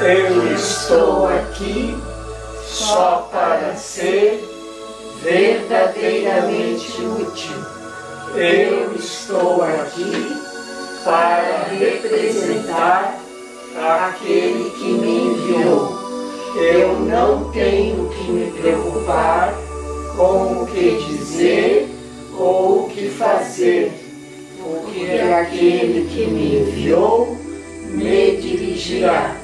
Eu estou aqui só para ser verdadeiramente útil. Eu estou aqui para representar aquele que me enviou. Eu não tenho que me preocupar com o que dizer ou o que fazer, porque aquele que me enviou me dirigirá.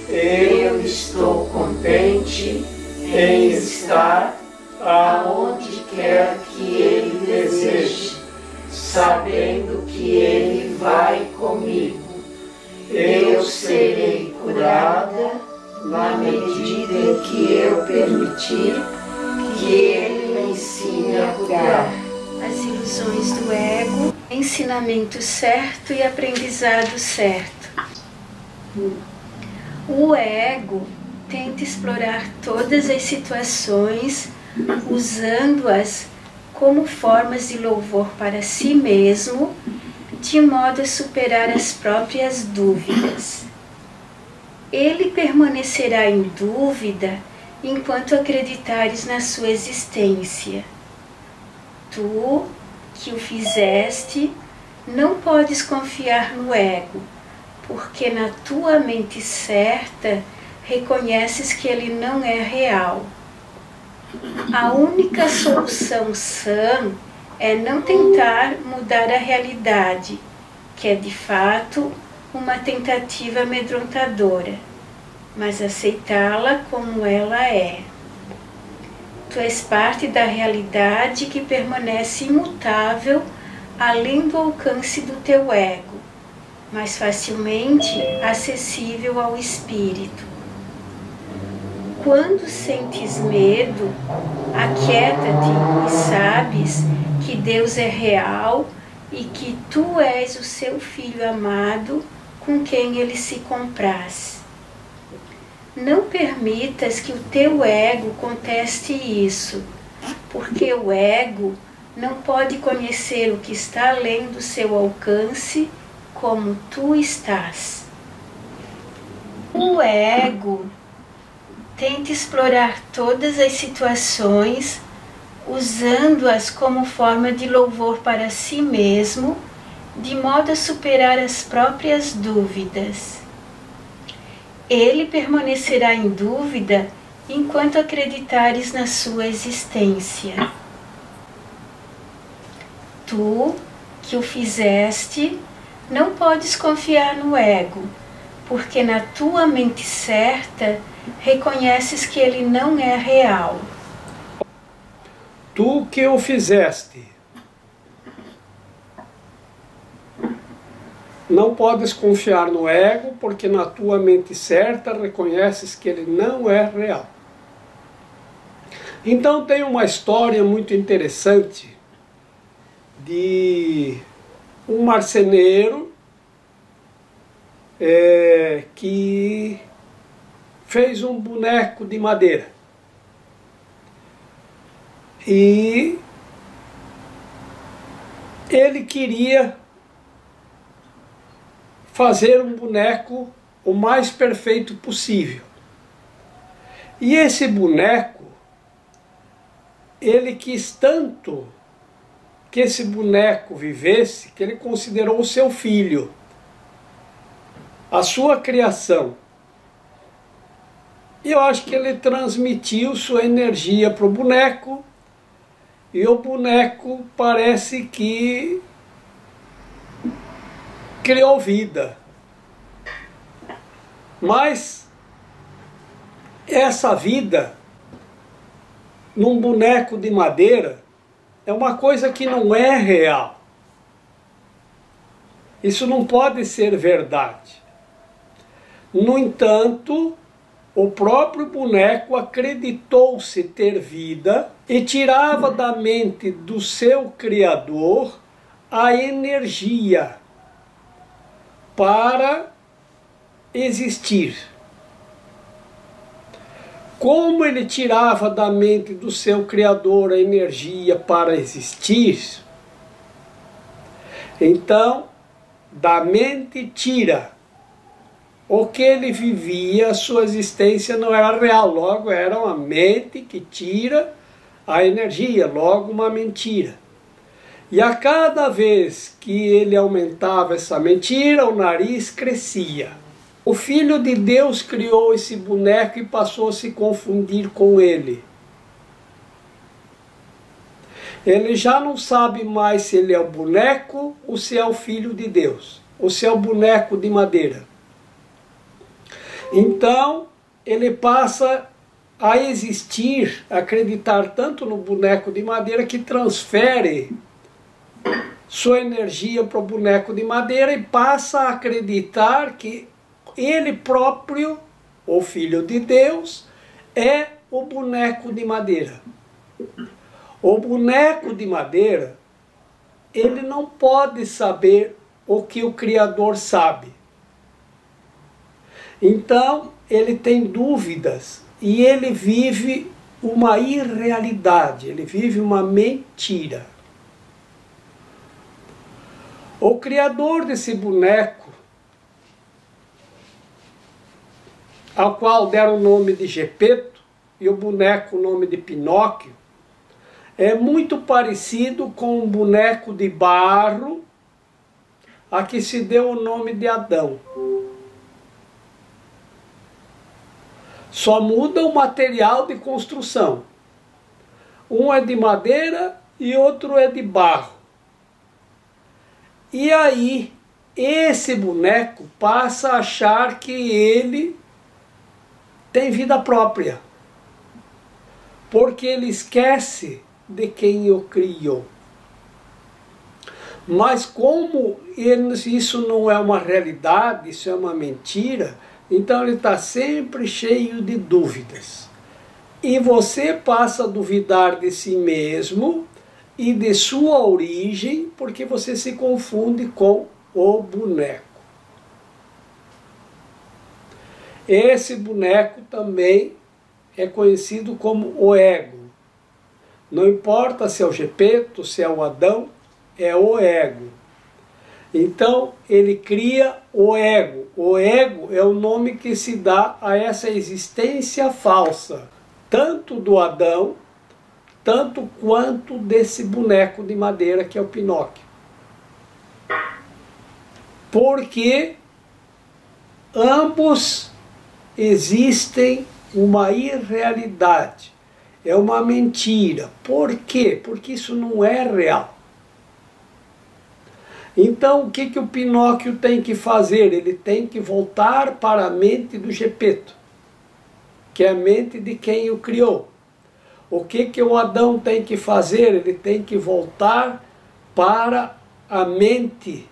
Eu estou contente em estar aonde quer que Ele deseje, sabendo que Ele vai comigo. Eu serei curada na medida em que eu permitir que Ele me ensine a curar. As ilusões do ego, ensinamento certo e aprendizado certo. O ego tenta explorar todas as situações, usando-as como formas de louvor para si mesmo, de modo a superar as próprias dúvidas. Ele permanecerá em dúvida enquanto acreditares na sua existência. Tu, que o fizeste, não podes confiar no ego, porque na tua mente certa reconheces que ele não é real. A única solução sã é não tentar mudar a realidade, que é de fato uma tentativa amedrontadora, mas aceitá-la como ela é. Tu és parte da realidade que permanece imutável além do alcance do teu ego, mas facilmente acessível ao espírito. Quando sentes medo, aquieta-te e sabes que Deus é real e que tu és o seu filho amado com quem ele se compraz. Não permitas que o teu ego conteste isso, porque o ego não pode conhecer o que está além do seu alcance como tu estás. O ego tenta explorar todas as situações, usando-as como forma de louvor para si mesmo, de modo a superar as próprias dúvidas. Ele permanecerá em dúvida enquanto acreditares na sua existência. Tu, que o fizeste, não podes confiar no ego, porque na tua mente certa reconheces que ele não é real. Tu que o fizeste, não podes confiar no ego, porque na tua mente certa reconheces que ele não é real. Então tem uma história muito interessante de um marceneiro que fez um boneco de madeira. E ele queria fazer um boneco o mais perfeito possível. E esse boneco, ele quis tanto que esse boneco vivesse, que ele considerou o seu filho, a sua criação. E eu acho que ele transmitiu sua energia para o boneco, e o boneco parece que criou vida. Mas essa vida num boneco de madeira é uma coisa que não é real. Isso não pode ser verdade. No entanto, o próprio boneco acreditou-se ter vida e tirava da mente do seu criador a energia para existir. Como ele tirava da mente do seu criador a energia para existir, então da mente tira o que ele vivia, a sua existência não era real, logo era uma mente que tira a energia, logo uma mentira. E a cada vez que ele aumentava essa mentira, o nariz crescia. O Filho de Deus criou esse boneco e passou a se confundir com ele. Ele já não sabe mais se ele é o boneco ou se é o Filho de Deus, ou se é o boneco de madeira. Então, ele passa a existir, a acreditar tanto no boneco de madeira que transfere sua energia para o boneco de madeira e passa a acreditar que ele próprio, o Filho de Deus, é o boneco de madeira. O boneco de madeira, ele não pode saber o que o Criador sabe. Então, ele tem dúvidas e ele vive uma irrealidade, ele vive uma mentira. O criador desse boneco, ao qual deram o nome de Gepeto e o boneco o nome de Pinóquio, é muito parecido com um boneco de barro a que se deu o nome de Adão. Só muda o material de construção. Um é de madeira e outro é de barro. E aí, esse boneco passa a achar que ele tem vida própria, porque ele esquece de quem o criou. Mas como isso não é uma realidade, isso é uma mentira, então ele está sempre cheio de dúvidas. E você passa a duvidar de si mesmo e de sua origem, porque você se confunde com o boneco. Esse boneco também é conhecido como o ego. Não importa se é o Gepeto, se é o Adão, é o ego. Então ele cria o ego. O ego é o nome que se dá a essa existência falsa, tanto do Adão, tanto quanto desse boneco de madeira que é o Pinóquio. Porque ambos existem uma irrealidade, é uma mentira. Por quê? Porque isso não é real. Então o que o Pinóquio tem que fazer? Ele tem que voltar para a mente do Gepeto, que é a mente de quem o criou. O que o Adão tem que fazer? Ele tem que voltar para a mente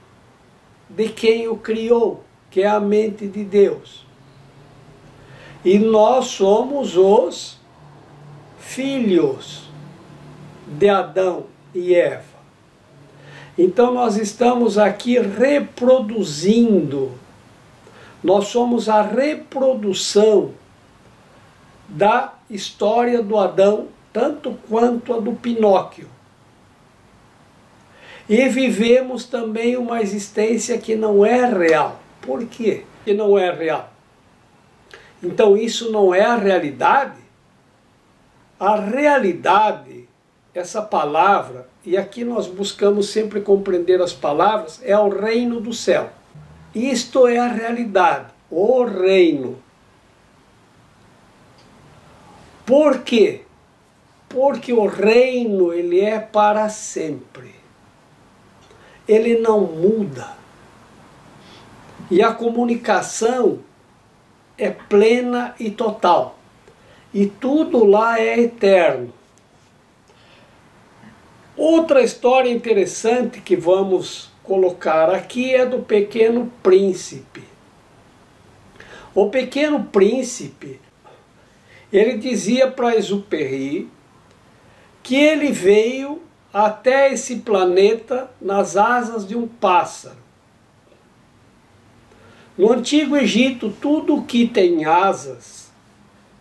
de quem o criou, que é a mente de Deus. E nós somos os filhos de Adão e Eva. Então nós estamos aqui reproduzindo, nós somos a reprodução da história do Adão, tanto quanto a do Pinóquio. E vivemos também uma existência que não é real. Por quê que não é real? Então isso não é a realidade? A realidade, essa palavra, e aqui nós buscamos sempre compreender as palavras, é o reino do céu. Isto é a realidade, o reino. Por quê? Porque o reino, ele é para sempre. Ele não muda. E a comunicação é plena e total. E tudo lá é eterno. Outra história interessante que vamos colocar aqui é do Pequeno Príncipe. O Pequeno Príncipe, ele dizia para Exupéry que ele veio até esse planeta nas asas de um pássaro. No Antigo Egito, tudo o que tem asas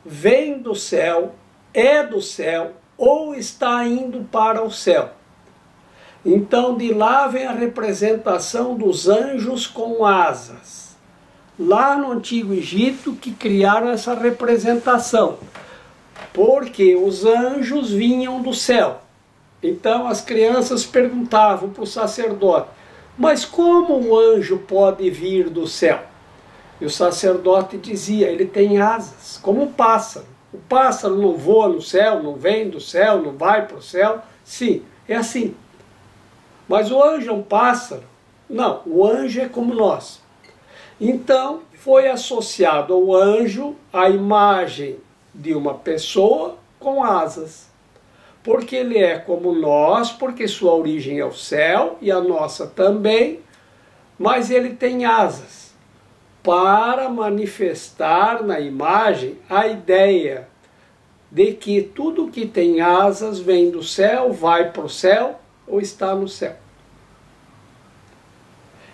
vem do céu, é do céu ou está indo para o céu. Então de lá vem a representação dos anjos com asas. lá no Antigo Egito, que criaram essa representação, porque os anjos vinham do céu. Então as crianças perguntavam para o sacerdote: mas como o anjo pode vir do céu? E o sacerdote dizia: ele tem asas, como um pássaro. O pássaro não voa no céu, não vem do céu, não vai para o céu. Sim, é assim. Mas o anjo é um pássaro? Não, o anjo é como nós. Então foi associado ao anjo a imagem de uma pessoa com asas. Porque ele é como nós, porque sua origem é o céu e a nossa também, mas ele tem asas para manifestar na imagem a ideia de que tudo que tem asas vem do céu, vai para o céu ou está no céu.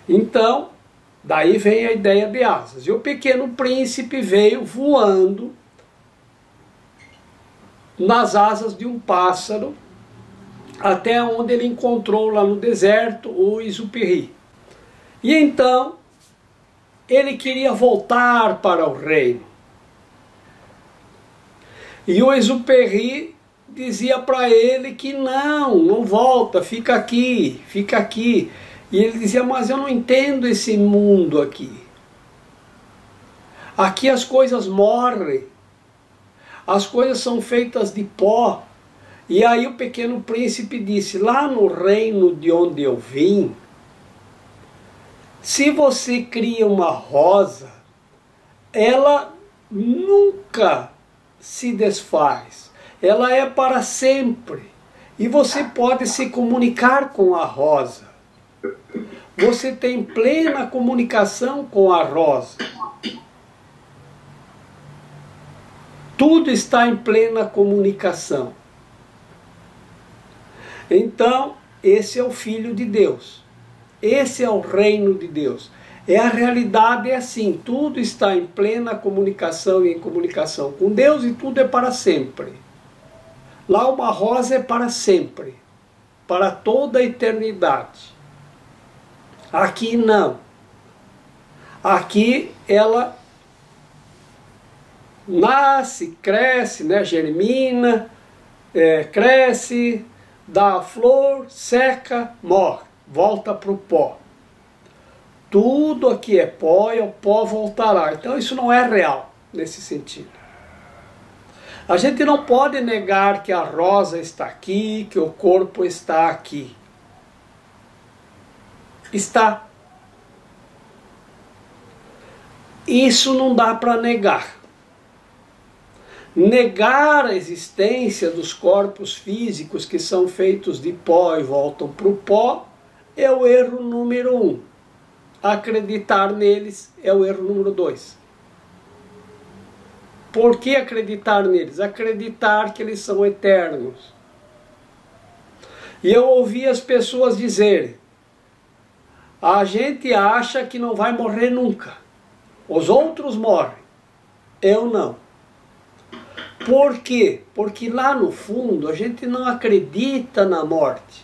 Então, daí vem a ideia de asas. E o pequeno príncipe veio voando nas asas de um pássaro, até onde ele encontrou lá no deserto o Exupéry. E então ele queria voltar para o reino. E o Exupéry dizia para ele que não volta, fica aqui, fica aqui. E ele dizia: mas eu não entendo esse mundo aqui. Aqui as coisas morrem. As coisas são feitas de pó. E aí o pequeno príncipe disse: lá no reino de onde eu vim, se você cria uma rosa, ela nunca se desfaz. Ela é para sempre. E você pode se comunicar com a rosa. Você tem plena comunicação com a rosa. Tudo está em plena comunicação. Então, esse é o Filho de Deus. Esse é o reino de Deus. A realidade é assim, tudo está em plena comunicação e em comunicação com Deus, e tudo é para sempre. Lá uma rosa é para sempre, para toda a eternidade. Aqui não. Aqui ela nasce, cresce, germina, cresce, dá a flor, seca, morre, volta para o pó. Tudo aqui é pó e o pó voltará. Então isso não é real nesse sentido. A gente não pode negar que a rosa está aqui, que o corpo está aqui. Está. Isso não dá para negar. Negar a existência dos corpos físicos que são feitos de pó e voltam para o pó é o erro número 1. Acreditar neles é o erro número 2. Por que acreditar neles? Acreditar que eles são eternos. E eu ouvi as pessoas dizerem: a gente acha que não vai morrer nunca. Os outros morrem. Eu não. Por quê? Porque lá no fundo a gente não acredita na morte.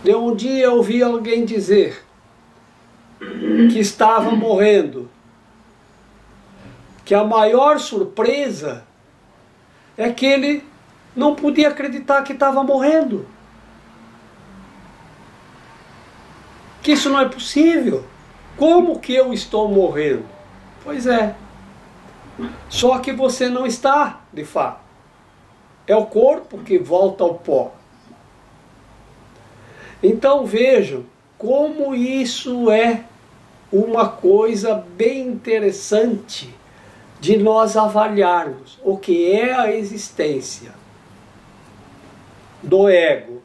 Um dia eu ouvi alguém dizer que estava morrendo, que a maior surpresa é que ele não podia acreditar que estava morrendo. Que isso não é possível. Como que eu estou morrendo? Pois é. Só que você não está, de fato. É o corpo que volta ao pó. Então vejam como isso é uma coisa bem interessante de nós avaliarmos o que é a existência do ego.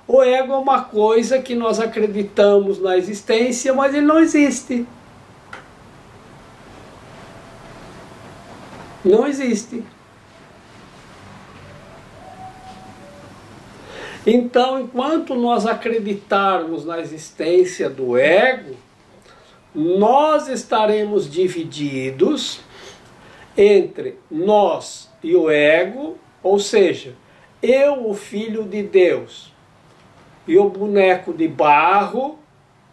O ego é uma coisa que nós acreditamos na existência, mas ele não existe. Não existe. Então, enquanto nós acreditarmos na existência do ego, nós estaremos divididos entre nós e o ego, ou seja, eu, o Filho de Deus, e o boneco de barro,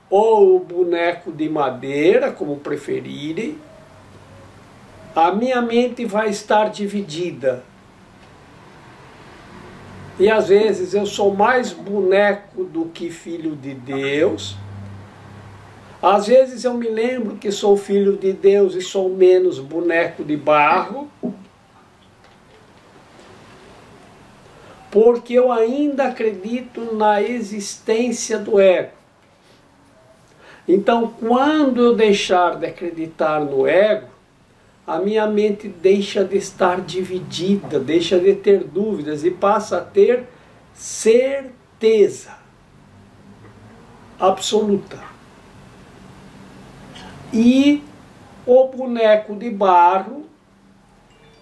ou o boneco de madeira, como preferirem, a minha mente vai estar dividida. E às vezes eu sou mais boneco do que filho de Deus. Às vezes eu me lembro que sou filho de Deus e sou menos boneco de barro. Porque eu ainda acredito na existência do ego. Então, quando eu deixar de acreditar no ego, a minha mente deixa de estar dividida, deixa de ter dúvidas e passa a ter certeza absoluta. E o boneco de barro,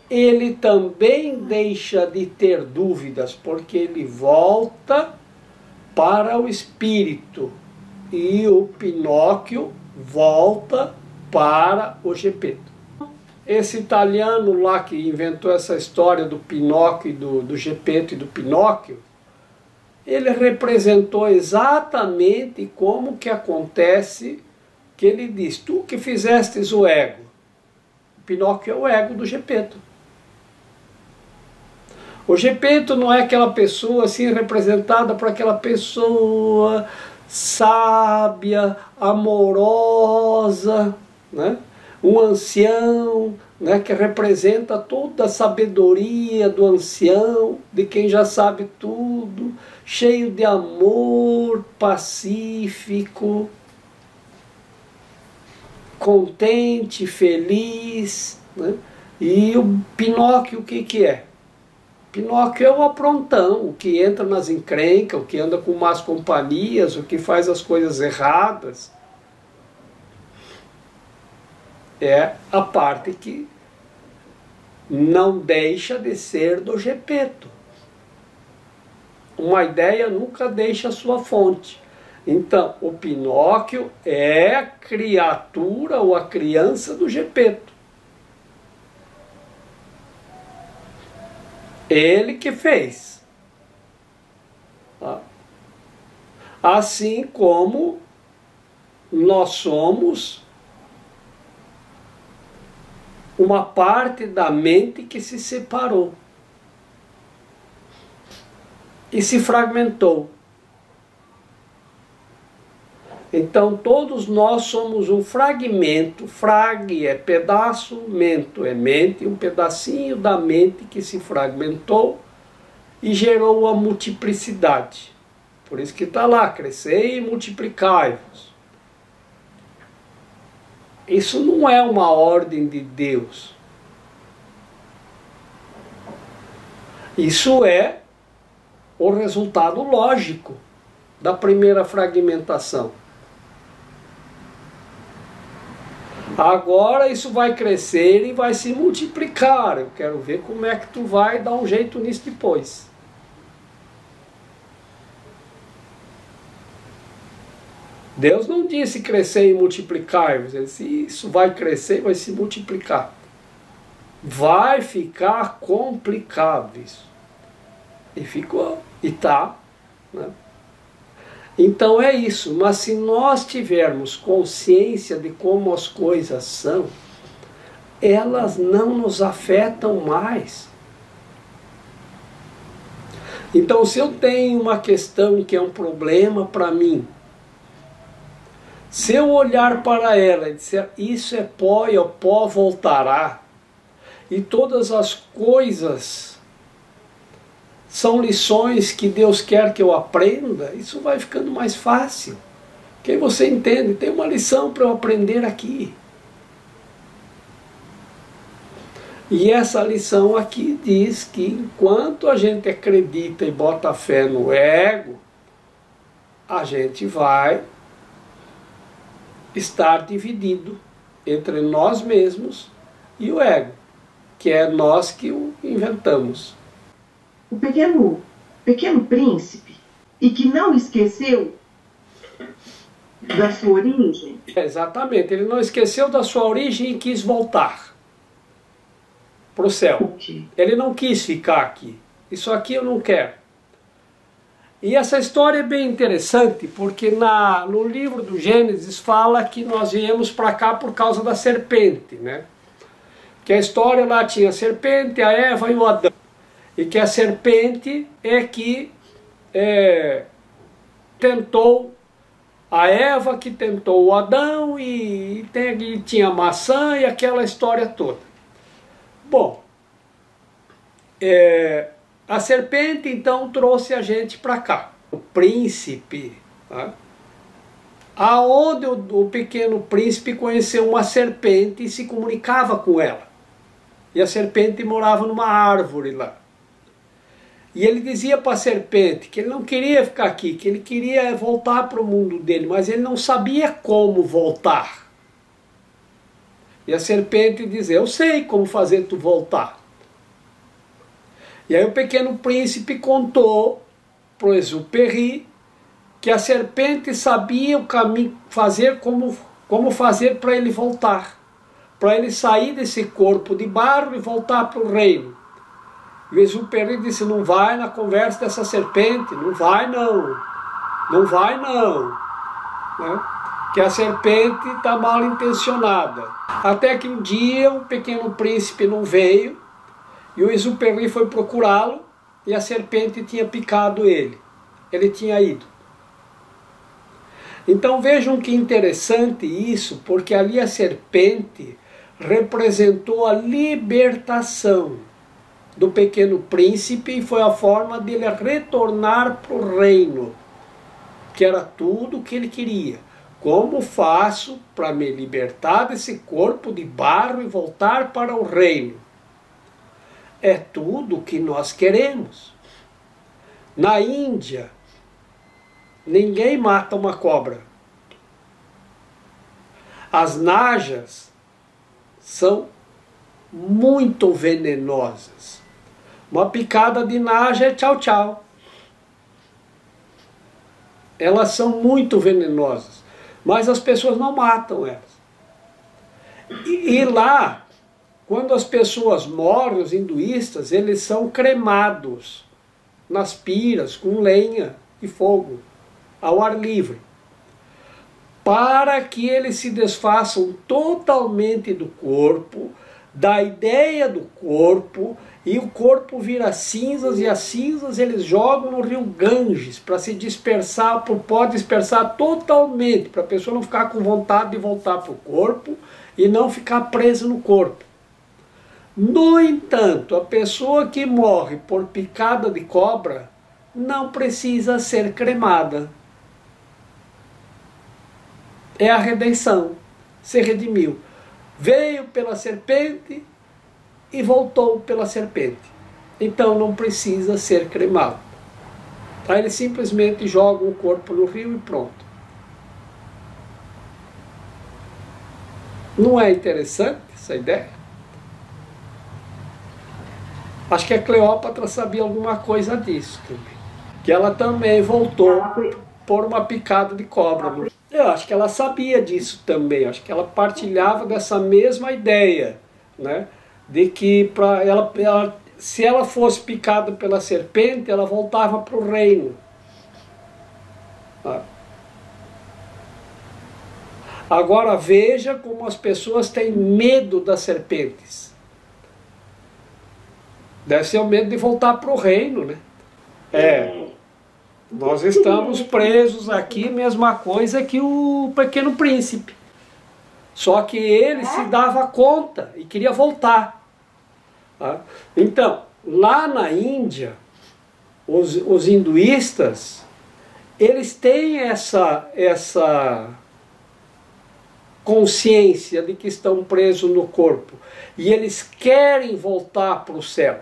ele também deixa de ter dúvidas, porque ele volta para o espírito. E o Pinóquio volta para o Gepeto. Esse italiano lá que inventou essa história do Pinóquio, do Gepeto e do Pinóquio, ele representou exatamente como que acontece, que ele diz, tu que fizestes o ego. O Pinóquio é o ego do Gepeto. O Gepeto não é aquela pessoa assim representada por aquela pessoa sábia, amorosa, né? Um ancião, né, que representa toda a sabedoria do ancião, de quem já sabe tudo, cheio de amor, pacífico, contente, feliz, né? E o Pinóquio o que é? Pinóquio é o aprontão, o que entra nas encrencas, o que anda com más companhias, o que faz as coisas erradas. É a parte que não deixa de ser do Gepeto. Uma ideia nunca deixa a sua fonte. Então, o Pinóquio é a criatura ou a criança do Gepeto. Ele que fez. Assim como nós somos uma parte da mente que se separou e se fragmentou. Então todos nós somos um fragmento. Frag é pedaço, mento é mente, um pedacinho da mente que se fragmentou e gerou a multiplicidade. Por isso que está lá, crescei e multiplicai-vos. Isso não é uma ordem de Deus. Isso é o resultado lógico da primeira fragmentação. Agora isso vai crescer e vai se multiplicar. Eu quero ver como é que tu vai dar um jeito nisso depois. Deus não disse crescer e multiplicar. Ele disse, isso vai crescer e vai se multiplicar. Vai ficar complicado isso. E ficou. E tá. Né? Então é isso. Mas se nós tivermos consciência de como as coisas são, elas não nos afetam mais. Então se eu tenho uma questão que é um problema para mim, se eu olhar para ela e disser, isso é pó e o pó voltará, e todas as coisas são lições que Deus quer que eu aprenda, isso vai ficando mais fácil. Porque aí você entende, tem uma lição para eu aprender aqui. E essa lição aqui diz que enquanto a gente acredita e bota fé no ego, a gente vai estar dividido entre nós mesmos e o ego, que é nós que o inventamos. O pequeno príncipe, e que não esqueceu da sua origem. Exatamente, ele não esqueceu da sua origem e quis voltar para o céu. Okay. Ele não quis ficar aqui. Isso aqui eu não quero. E essa história é bem interessante, porque no livro do Gênesis fala que nós viemos para cá por causa da serpente, né? Que a história lá tinha a serpente, a Eva e o Adão. E que a serpente é que tentou a Eva, que tentou o Adão, e tinha maçã e aquela história toda. Bom, a serpente então trouxe a gente para cá. O príncipe, tá? Aonde o pequeno príncipe conheceu uma serpente e se comunicava com ela. E a serpente morava numa árvore lá. E ele dizia para a serpente que ele não queria ficar aqui, que ele queria voltar para o mundo dele, mas ele não sabia como voltar. E a serpente dizia, eu sei como fazer tu voltar. E aí o pequeno príncipe contou para o Exupéry que a serpente sabia o caminho, como fazer para ele voltar, para ele sair desse corpo de barro e voltar para o reino. E o Exupéry disse, não vai na conversa dessa serpente, não vai não, não vai não, né? Que a serpente está mal intencionada. Até que um dia o pequeno príncipe não veio, e o Exupéry foi procurá-lo, e a serpente tinha picado ele, ele tinha ido. Então vejam que interessante isso, porque ali a serpente representou a libertação do pequeno príncipe e foi a forma dele retornar para o reino, que era tudo o que ele queria. Como faço para me libertar desse corpo de barro e voltar para o reino? É tudo o que nós queremos. Na Índia, ninguém mata uma cobra. As najas são muito venenosas. Uma picada de naja é tchau, tchau. Elas são muito venenosas, mas as pessoas não matam elas. E lá, quando as pessoas morrem, os hinduístas, eles são cremados nas piras com lenha e fogo, ao ar livre, para que eles se desfaçam totalmente do corpo, da ideia do corpo, e o corpo vira cinzas, e as cinzas eles jogam no rio Ganges para se dispersar, para o pó dispersar totalmente, para a pessoa não ficar com vontade de voltar para o corpo e não ficar presa no corpo. No entanto, a pessoa que morre por picada de cobra não precisa ser cremada. É a redenção, se redimiu. Veio pela serpente e voltou pela serpente. Então não precisa ser cremado. Aí eles simplesmente jogam o corpo no rio e pronto. Não é interessante essa ideia? Acho que a Cleópatra sabia alguma coisa disso também. Que ela também voltou por uma picada de cobra. Eu acho que ela sabia disso também. Acho que ela partilhava dessa mesma ideia, né? De que se ela fosse picada pela serpente, ela voltava para o reino. Agora veja como as pessoas têm medo das serpentes. Deve ser o medo de voltar para o reino, né? Nós estamos presos aqui, mesma coisa que o pequeno príncipe. Só que ele se dava conta e queria voltar. Então, lá na Índia, os hinduístas, eles têm essa consciência de que estão presos no corpo. E eles querem voltar para o céu.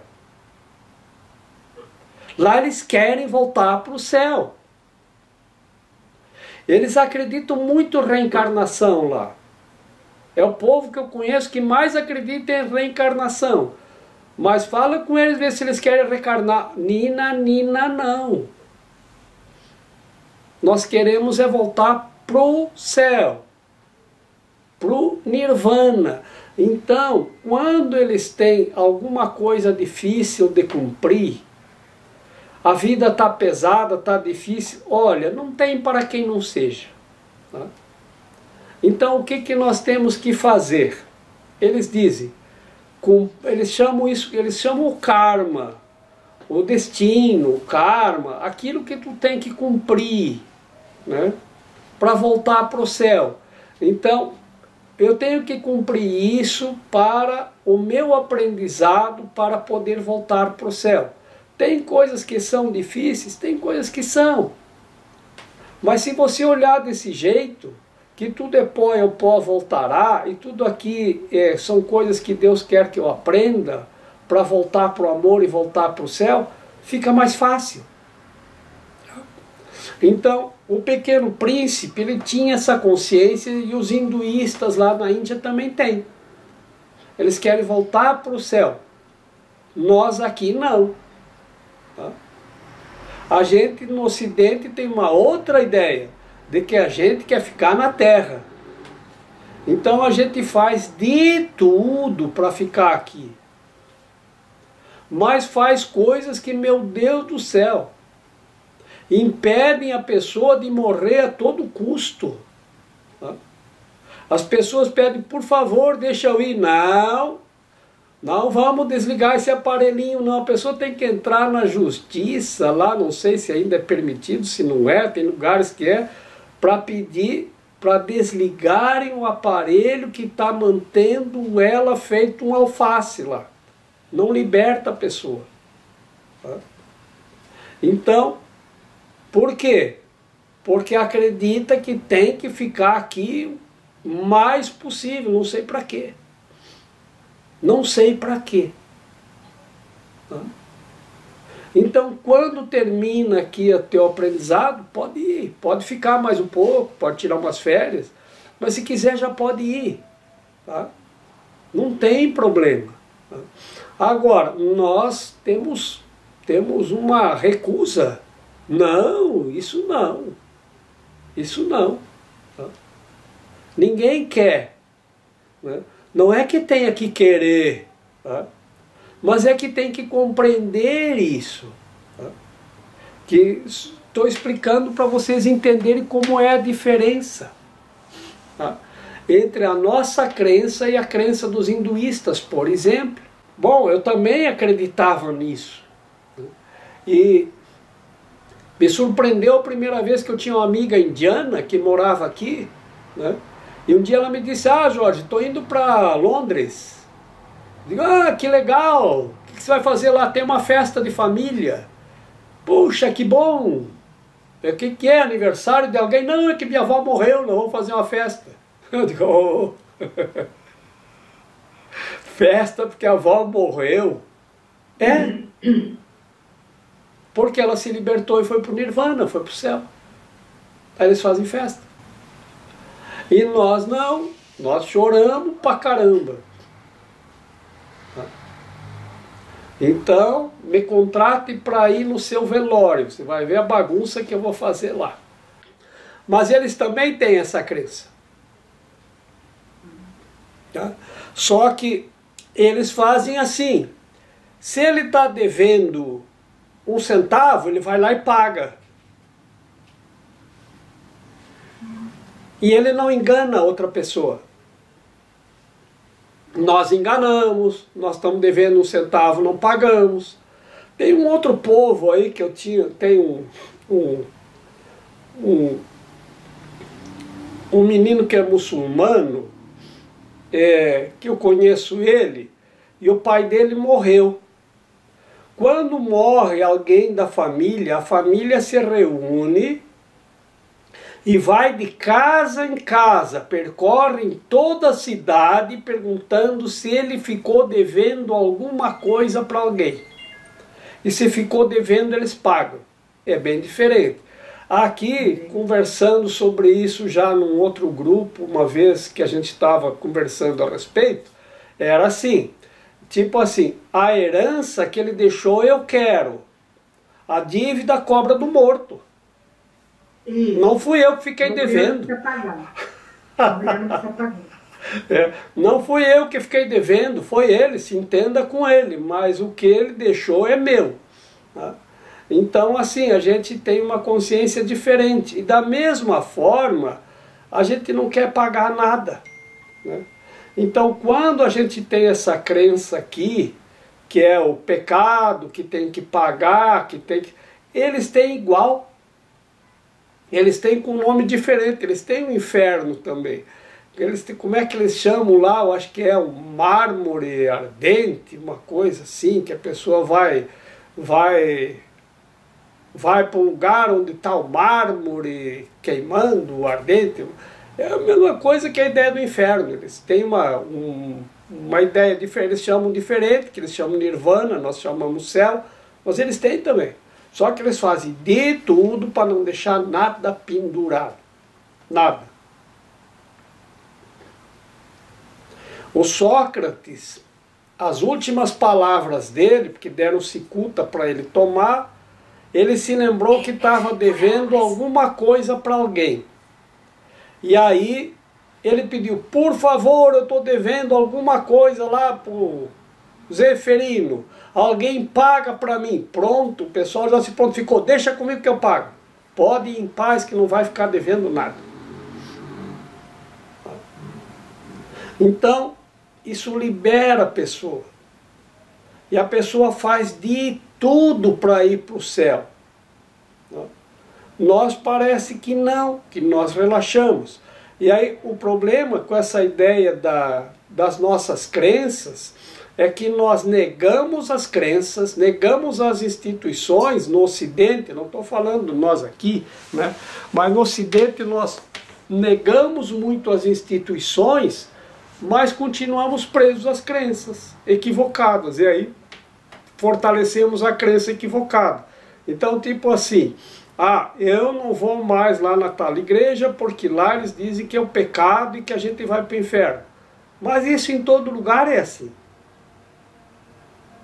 Lá eles querem voltar para o céu. Eles acreditam muito em reencarnação lá. É o povo que eu conheço que mais acredita em reencarnação. Mas fala com eles, vê se eles querem reencarnar. Nina, não. Nós queremos é voltar pro céu, pro nirvana. Então, quando eles têm alguma coisa difícil de cumprir, a vida está pesada, está difícil. Olha, não tem para quem não seja. Tá? Então o que nós temos que fazer? Eles dizem, eles chamam o karma, o destino, o karma, aquilo que tu tem que cumprir, né, para voltar para o céu. Então, eu tenho que cumprir isso para o meu aprendizado, para poder voltar para o céu. Tem coisas que são difíceis, tem coisas que são. Mas se você olhar desse jeito, que tudo é pó e o pó voltará, e tudo aqui são coisas que Deus quer que eu aprenda para voltar para o amor e voltar para o céu, fica mais fácil. Então, o Pequeno Príncipe, ele tinha essa consciência, e os hinduístas lá na Índia também têm. Eles querem voltar para o céu. Nós aqui não. Tá? A gente no Ocidente tem uma outra ideia, de que a gente quer ficar na Terra. Então a gente faz de tudo para ficar aqui. Mas faz coisas que, meu Deus do céu, impedem a pessoa de morrer a todo custo. Tá? As pessoas pedem, por favor, deixa eu ir. Não, não vamos desligar esse aparelhinho, não. A pessoa tem que entrar na justiça, lá, não sei se ainda é permitido, se não é, tem lugares que é, para pedir para desligarem o aparelho que está mantendo ela feito um alface lá. Não liberta a pessoa. Tá? Então, por quê? Porque acredita que tem que ficar aqui o mais possível, não sei para quê. Não sei para quê. Tá? Então, quando termina aqui o teu aprendizado, pode ir, pode ficar mais um pouco, pode tirar umas férias, mas se quiser já pode ir. Tá? Não tem problema. Tá? Agora, nós temos uma recusa. Não, isso não. Isso não. Tá? Ninguém quer. Né? Não é que tenha que querer, tá? Mas é que tem que compreender isso. Tá? Que estou explicando para vocês entenderem como é a diferença, tá? Entre a nossa crença e a crença dos hinduístas, por exemplo. Bom, eu também acreditava nisso. Né? E me surpreendeu a primeira vez que eu tinha uma amiga indiana que morava aqui, né? E um dia ela me disse, Jorge, estou indo para Londres. Digo, que legal, o que você vai fazer lá? Tem uma festa de família. Puxa, que bom. O que é? Aniversário de alguém? Não, é que minha avó morreu, nós vamos fazer uma festa. Eu digo, oh. Festa porque a avó morreu? É. Porque ela se libertou e foi para o Nirvana, foi para o céu. Aí eles fazem festa. E nós não, nós choramos pra caramba. Então, me contrate para ir no seu velório, você vai ver a bagunça que eu vou fazer lá. Mas eles também têm essa crença. Tá? Só que eles fazem assim, se ele está devendo 1 centavo, ele vai lá e paga. E ele não engana outra pessoa. Nós enganamos, nós estamos devendo 1 centavo, não pagamos. Tem um outro povo aí que eu tinha, tem um menino que é muçulmano, que eu conheço ele, e o pai dele morreu. Quando morre alguém da família, a família se reúne e vai de casa em casa, percorre em toda a cidade perguntando se ele ficou devendo alguma coisa para alguém. E se ficou devendo, eles pagam. É bem diferente. Aqui, conversando sobre isso já num outro grupo, uma vez que a gente estava conversando a respeito, era assim, tipo assim, a herança que ele deixou eu quero, a dívida cobra do morto. Não fui eu que fiquei devendo. Não fui eu que fiquei devendo, foi ele, se entenda com ele, mas o que ele deixou é meu. Tá? Então, assim, a gente tem uma consciência diferente. E da mesma forma, a gente não quer pagar nada, né? Então, quando a gente tem essa crença aqui, que é o pecado, que tem que pagar, que tem que... Eles têm igual. Eles têm com um nome diferente, eles têm o inferno também. Eles têm, como é que eles chamam lá? Eu acho que é o mármore ardente, uma coisa assim, que a pessoa vai para um lugar onde está o mármore queimando, ardente. É a mesma coisa que a ideia do inferno. Eles têm uma ideia diferente, eles chamam diferente, que eles chamam nirvana, nós chamamos céu, mas eles têm também. Só que eles fazem de tudo para não deixar nada pendurado. Nada. O Sócrates, as últimas palavras dele, porque deram cicuta para ele tomar, ele se lembrou que estava devendo alguma coisa para alguém. E aí ele pediu, por favor, eu estou devendo alguma coisa lá para o Zeferino. Alguém paga para mim. Pronto, o pessoal já se prontificou. Deixa comigo que eu pago. Pode ir em paz que não vai ficar devendo nada. Então, isso libera a pessoa. E a pessoa faz de tudo para ir para o céu. Nós parece que não, que nós relaxamos. E aí o problema com essa ideia das nossas crenças é que nós negamos as crenças, negamos as instituições no Ocidente, não estou falando nós aqui, né? Mas no Ocidente nós negamos muito as instituições, mas continuamos presos às crenças equivocadas, e aí fortalecemos a crença equivocada. Então, tipo assim, eu não vou mais lá na tal igreja porque lá eles dizem que é o pecado e que a gente vai para o inferno. Mas isso em todo lugar é assim.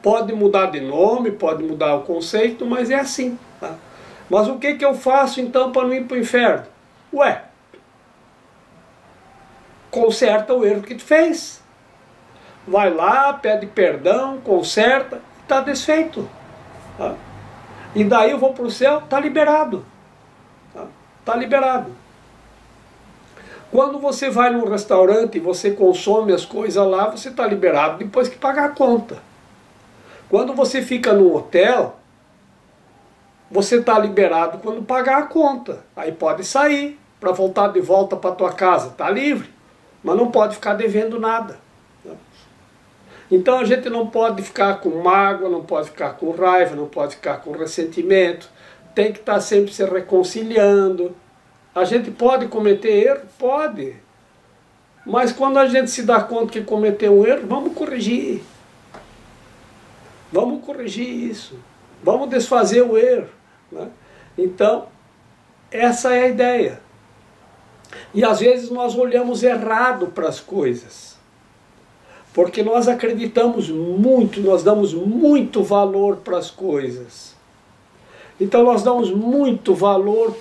Pode mudar de nome, pode mudar o conceito, mas é assim. Tá? Mas o que eu faço então para não ir para o inferno? Ué, conserta o erro que tu fez. Vai lá, pede perdão, conserta, está desfeito. Tá? E daí eu vou para o céu, está liberado. Está liberado. Quando você vai num restaurante e você consome as coisas lá, você está liberado depois que pagar a conta. Quando você fica num hotel, você está liberado quando pagar a conta. Aí pode sair para voltar de volta para a tua casa, está livre. Mas não pode ficar devendo nada. Então a gente não pode ficar com mágoa, não pode ficar com raiva, não pode ficar com ressentimento. Tem que estar sempre se reconciliando. A gente pode cometer erro? Pode. Mas quando a gente se dá conta que cometeu um erro, vamos corrigir. Vamos corrigir isso. Vamos desfazer o erro. Né? Então, essa é a ideia. E às vezes nós olhamos errado para as coisas. Porque nós acreditamos muito, nós damos muito valor para as coisas. Então nós damos muito valor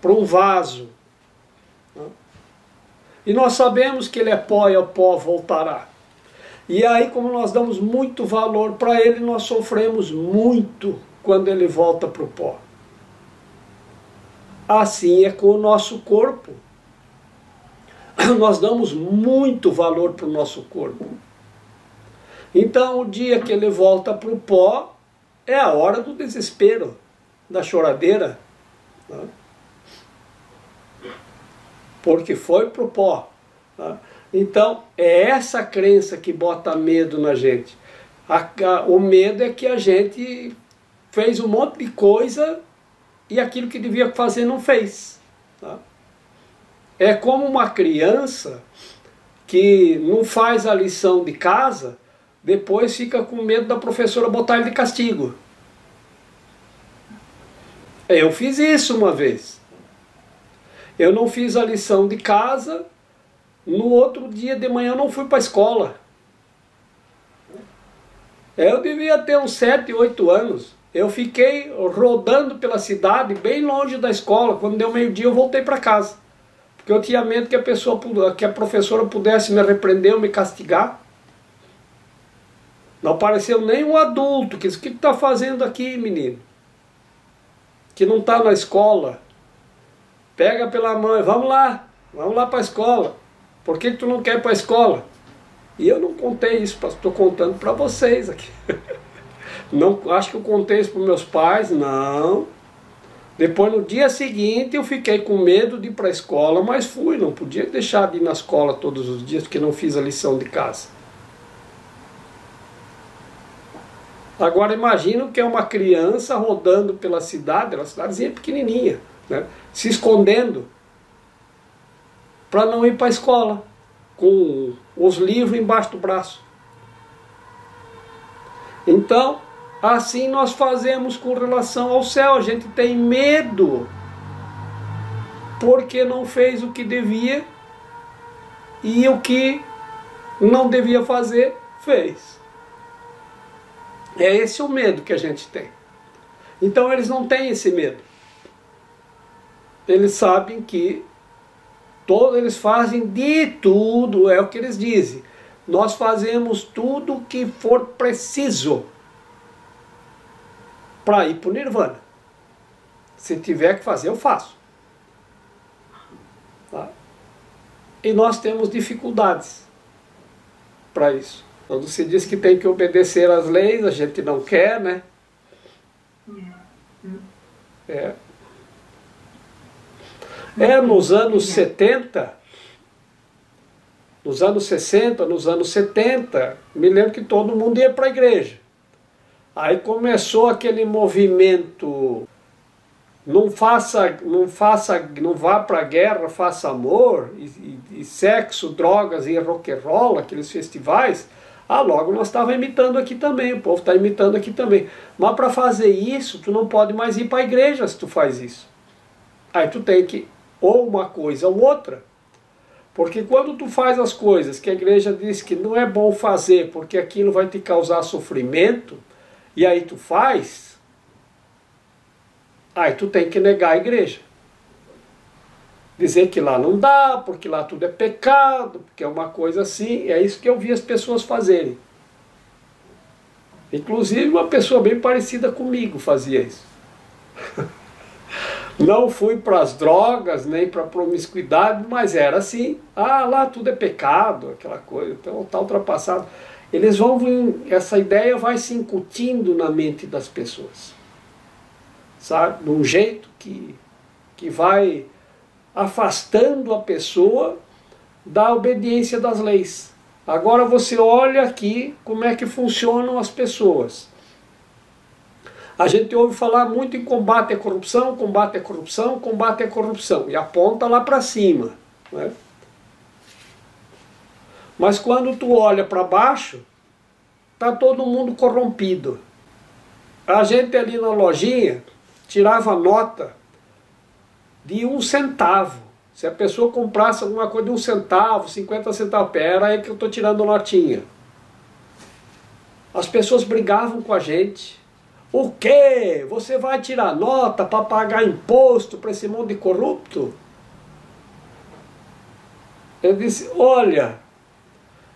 para um vaso. Né? E nós sabemos que ele é pó e ao pó voltará. E aí, como nós damos muito valor para ele, nós sofremos muito quando ele volta para o pó. Assim é com o nosso corpo. Nós damos muito valor para o nosso corpo. Então, o dia que ele volta para o pó, é a hora do desespero, da choradeira. Né? Porque foi para o pó. Né? Então, é essa crença que bota medo na gente. O medo é que a gente fez um monte de coisa e aquilo que devia fazer não fez. Tá? É como uma criança que não faz a lição de casa, depois fica com medo da professora botar ele de castigo. Eu fiz isso uma vez. Eu não fiz a lição de casa, no outro dia de manhã eu não fui para a escola. Eu devia ter uns 7, 8 anos. Eu fiquei rodando pela cidade, bem longe da escola. Quando deu meio-dia eu voltei para casa. Porque eu tinha medo que a professora pudesse me repreender ou me castigar. Não apareceu nenhum adulto que disse: o que tu está fazendo aqui, menino? Que não está na escola. Pega pela mão, vamos lá para a escola. Por que tu não quer ir para a escola? E eu não contei isso, estou contando para vocês aqui. Não, acho que eu contei isso para meus pais, não. Depois, no dia seguinte, eu fiquei com medo de ir para a escola, mas fui. Não podia deixar de ir na escola todos os dias, porque não fiz a lição de casa. Agora, imagina que é uma criança rodando pela cidade, uma cidadezinha pequenininha, né, se escondendo para não ir para a escola, com os livros embaixo do braço. Então, assim nós fazemos com relação ao céu. A gente tem medo porque não fez o que devia e o que não devia fazer, fez. É esse o medo que a gente tem. Então eles não têm esse medo. Eles sabem que eles fazem de tudo, é o que eles dizem. Nós fazemos tudo o que for preciso para ir para o Nirvana. Se tiver que fazer, eu faço. Tá? E nós temos dificuldades para isso. Quando se diz que tem que obedecer às leis, a gente não quer, né? Nos anos 70, nos anos 60, nos anos 70, me lembro que todo mundo ia para a igreja. Aí começou aquele movimento, não vá para a guerra, faça amor, e sexo, drogas e rock and roll, aqueles festivais. Logo nós estávamos imitando aqui também, o povo está imitando aqui também. Mas para fazer isso, tu não pode mais ir para a igreja se tu faz isso. Aí tu tem que, ou uma coisa ou outra. Porque quando tu faz as coisas que a igreja diz que não é bom fazer, porque aquilo vai te causar sofrimento, e aí tu faz, aí tu tem que negar a igreja. Dizer que lá não dá, porque lá tudo é pecado, porque é uma coisa assim. É isso que eu vi as pessoas fazerem. Inclusive uma pessoa bem parecida comigo fazia isso. Não fui para as drogas, nem para a promiscuidade, mas era assim. Lá tudo é pecado, aquela coisa, então está ultrapassado. Eles vão vir, essa ideia vai se incutindo na mente das pessoas. Sabe? De um jeito que vai afastando a pessoa da obediência das leis. Agora você olha aqui como é que funcionam as pessoas. A gente ouve falar muito em combate à corrupção, combate à corrupção, combate à corrupção, e aponta lá para cima, né? Mas quando tu olha para baixo, está todo mundo corrompido. A gente ali na lojinha tirava nota de 1 centavo. Se a pessoa comprasse alguma coisa de 1 centavo, 50 centavos, era aí que eu estou tirando notinha. As pessoas brigavam com a gente. O quê? Você vai tirar nota para pagar imposto para esse monte de corrupto? Eu disse: olha,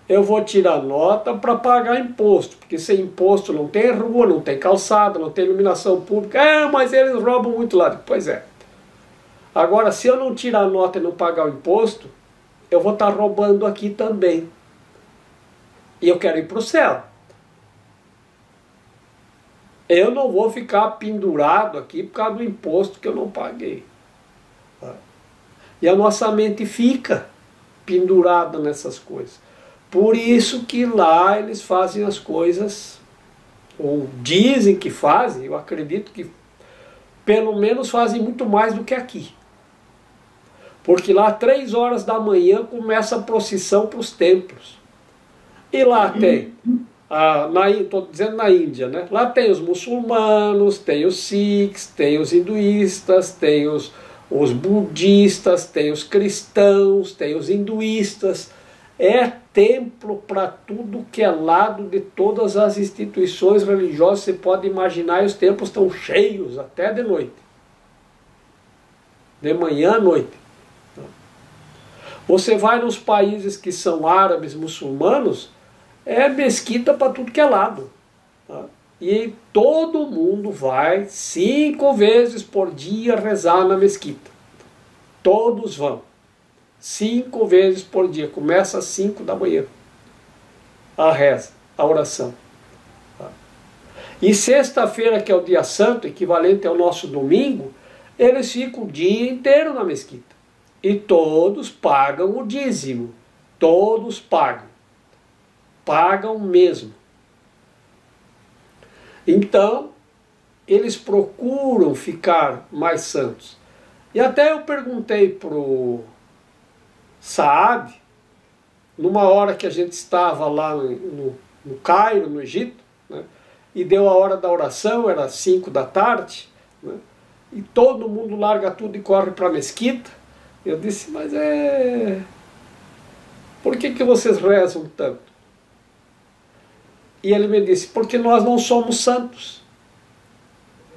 eu vou tirar nota para pagar imposto, porque sem imposto não tem rua, não tem calçada, não tem iluminação pública. Mas eles roubam muito lá. Pois é. Agora, se eu não tirar a nota e não pagar o imposto, eu vou estar roubando aqui também. E eu quero ir para o céu. Eu não vou ficar pendurado aqui por causa do imposto que eu não paguei. E a nossa mente fica pendurada nessas coisas. Por isso que lá eles fazem as coisas, ou dizem que fazem, eu acredito que pelo menos fazem muito mais do que aqui. Porque lá 3 horas da manhã começa a procissão para os templos. E lá tem, estou dizendo na Índia, né? Lá tem os muçulmanos, tem os sikhs, tem os hinduístas, tem os budistas, tem os cristãos, tem os hinduístas. É templo para tudo que é lado de todas as instituições religiosas. Você pode imaginar, e os templos estão cheios até de noite. De manhã à noite. Você vai nos países que são árabes, muçulmanos, é mesquita para tudo que é lado. Tá? E todo mundo vai 5 vezes por dia rezar na mesquita. Todos vão. 5 vezes por dia. Começa às 5 da manhã. A reza, a oração. Tá? E sexta-feira, que é o dia santo, equivalente ao nosso domingo, eles ficam o dia inteiro na mesquita. E todos pagam o dízimo. Todos pagam. Pagam mesmo. Então, eles procuram ficar mais santos. E até eu perguntei para o Saad, numa hora que a gente estava lá no Cairo, no Egito, né, e deu a hora da oração, era 5 da tarde, né, e todo mundo larga tudo e corre para a mesquita. Eu disse, mas por que vocês rezam tanto? E ele me disse, porque nós não somos santos.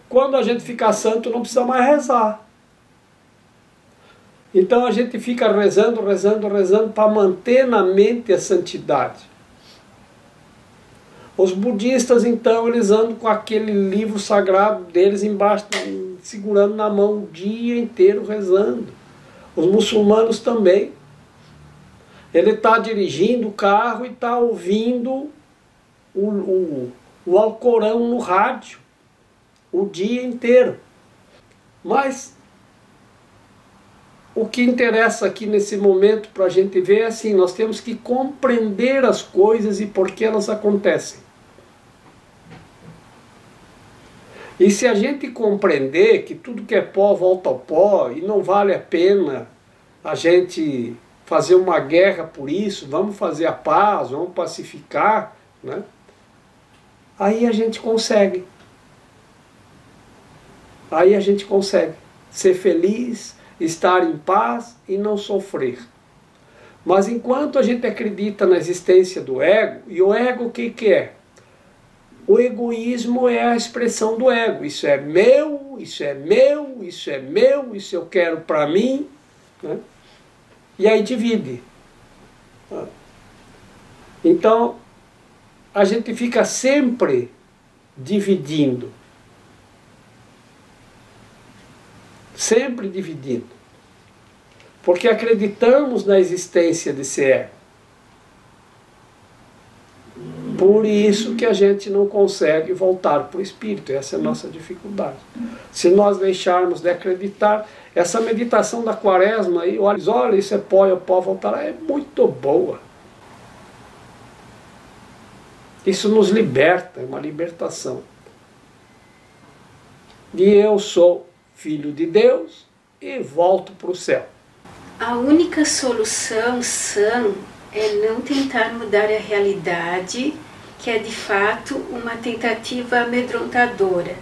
Quando a gente ficar santo, não precisa mais rezar. Então a gente fica rezando para manter na mente a santidade. Os budistas, então, eles andam com aquele livro sagrado deles embaixo, segurando na mão o dia inteiro rezando. Os muçulmanos também. Ele está dirigindo o carro e está ouvindo o Alcorão no rádio o dia inteiro. Mas o que interessa aqui nesse momento para a gente ver é assim, nós temos que compreender as coisas e por que elas acontecem. E se a gente compreender que tudo que é pó volta ao pó e não vale a pena a gente fazer uma guerra por isso, vamos fazer a paz, vamos pacificar, né? Aí a gente consegue. Aí a gente consegue ser feliz, estar em paz e não sofrer. Mas enquanto a gente acredita na existência do ego, e o ego o que é? O egoísmo é a expressão do ego. Isso é meu, isso é meu, isso é meu, isso eu quero para mim, né? E aí divide. Então, a gente fica sempre dividindo. Sempre dividindo. Porque acreditamos na existência desse ego. Por isso que a gente não consegue voltar para o Espírito. Essa é a nossa dificuldade. Se nós deixarmos de acreditar, essa meditação da Quaresma aí, olha, isso é pó, eu posso voltar, é muito boa. Isso nos liberta, é uma libertação. E eu sou filho de Deus e volto para o céu. A única solução sã é não tentar mudar a realidade, que é de fato uma tentativa amedrontadora,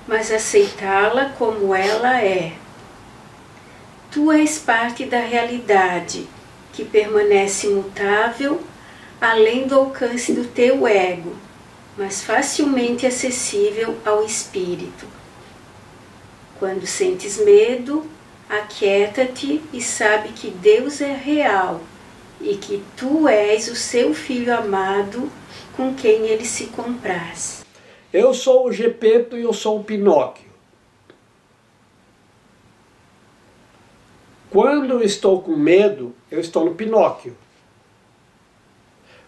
mas aceitá-la como ela é. Tu és parte da realidade, que permanece imutável, além do alcance do teu ego, mas facilmente acessível ao espírito. Quando sentes medo, aquieta-te e sabe que Deus é real e que tu és o seu filho amado com quem ele se compraz. Eu sou o Gepeto e eu sou o Pinóquio. Quando eu estou com medo, eu estou no Pinóquio.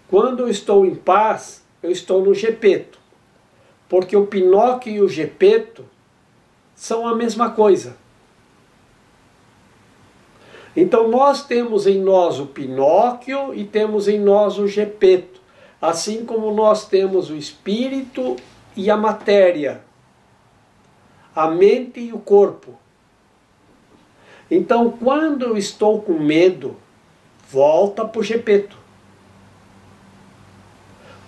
Quando eu estou em paz, eu estou no Gepeto. Porque o Pinóquio e o Gepeto são a mesma coisa. Então nós temos em nós o Pinóquio e temos em nós o Gepeto. Assim como nós temos o espírito e a matéria, a mente e o corpo. Então quando eu estou com medo, volta para o Gepeto.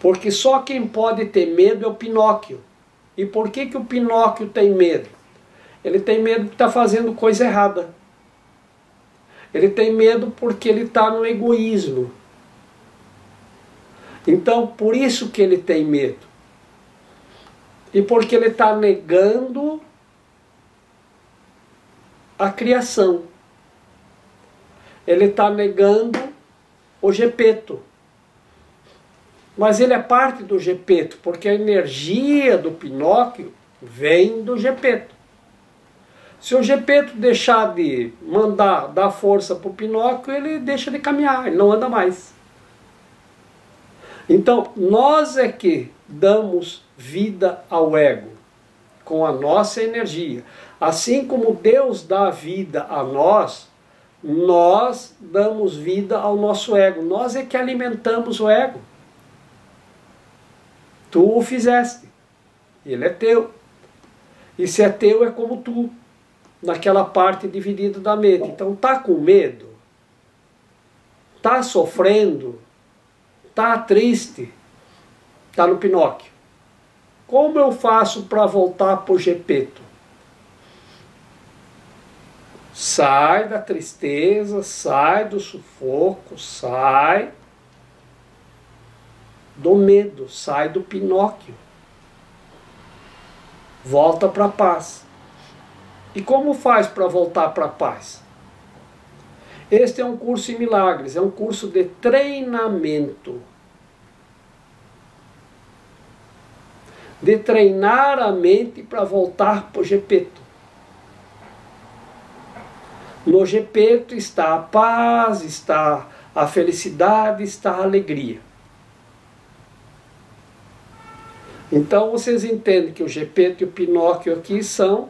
Porque só quem pode ter medo é o Pinóquio. E por que o Pinóquio tem medo? Ele tem medo de estar fazendo coisa errada. Ele tem medo porque ele está no egoísmo. Então, por isso que ele tem medo. E porque ele está negando a criação. Ele está negando o Gepeto. Mas ele é parte do Gepeto, porque a energia do Pinóquio vem do Gepeto. Se o Gepeto deixar de dar força para o Pinóquio, ele deixa de caminhar, ele não anda mais. Então, nós é que damos vida ao ego, com a nossa energia. Assim como Deus dá vida a nós, nós damos vida ao nosso ego. Nós é que alimentamos o ego. Tu o fizeste, ele é teu. E se é teu, é como tu, naquela parte dividida da mente. Então tá com medo, tá sofrendo, tá triste, tá no Pinóquio. Como eu faço para voltar para o Gepeto? Sai da tristeza, sai do sufoco, sai do medo, sai do Pinóquio. Volta para a paz. E como faz para voltar para a paz? Este é um curso em milagres, é um curso de treinamento. De treinar a mente para voltar para o Gepeto. No Gepeto está a paz, está a felicidade, está a alegria. Então vocês entendem que o Gepeto e o Pinóquio aqui são